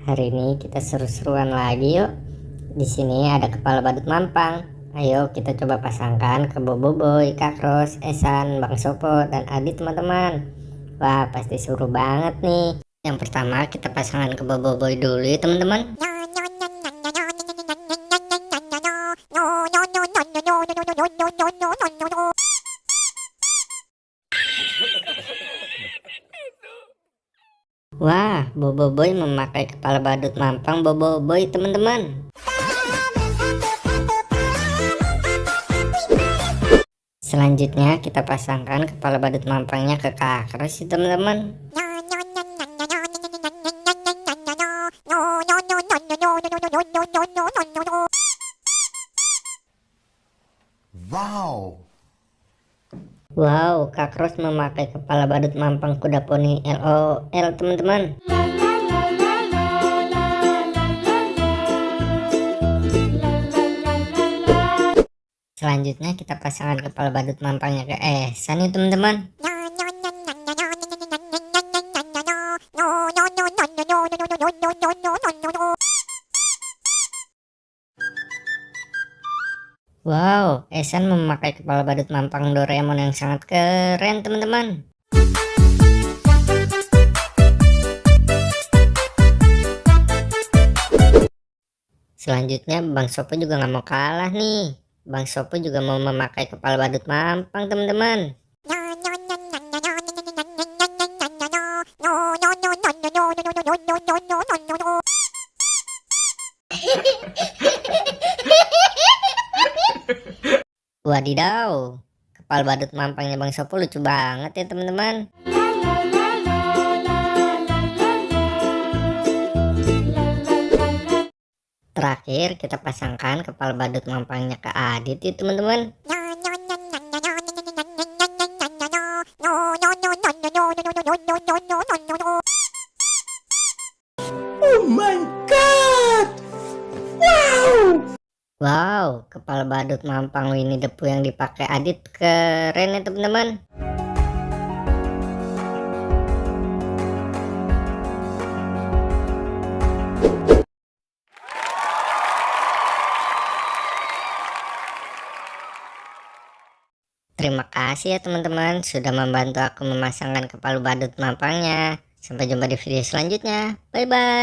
Hari ini kita seru-seruan lagi yuk. Di sini ada kepala badut mampang. Ayo kita coba pasangkan ke Boboiboy, Kak Ros, Esan, Bang Sopo, dan Adi teman-teman. Wah pasti seru banget nih. Yang pertama kita pasangkan ke Boboiboy dulu ya teman-teman. Wah, Boboiboy memakai kepala badut mampang Boboiboy teman-teman. Selanjutnya kita pasangkan kepala badut mampangnya ke Kak Ros ya teman-teman. Wow, Kak Ros memakai kepala badut mampang kuda poni LOL teman-teman. Selanjutnya kita pasangkan kepala badut mampangnya ke Esan nih teman-teman. Wow, Esan memakai kepala badut mampang Doraemon yang sangat keren teman-teman. Selanjutnya Bang Sopo juga nggak mau kalah nih. Bang Sopo juga mau memakai kepala badut mampang teman-teman. Wadidaw, kepala badut mampangnya Bang Sopo lucu banget ya teman-teman. Terakhir kita pasangkan kepala badut mampangnya ke Adit ya teman-teman. Oh my god! Wow! Wow, kepala badut mampang Winnie the Pooh yang dipakai Adit keren ya teman-teman. Terima kasih ya teman-teman sudah membantu aku memasangkan kepala badut mampangnya. Sampai jumpa di video selanjutnya. Bye bye.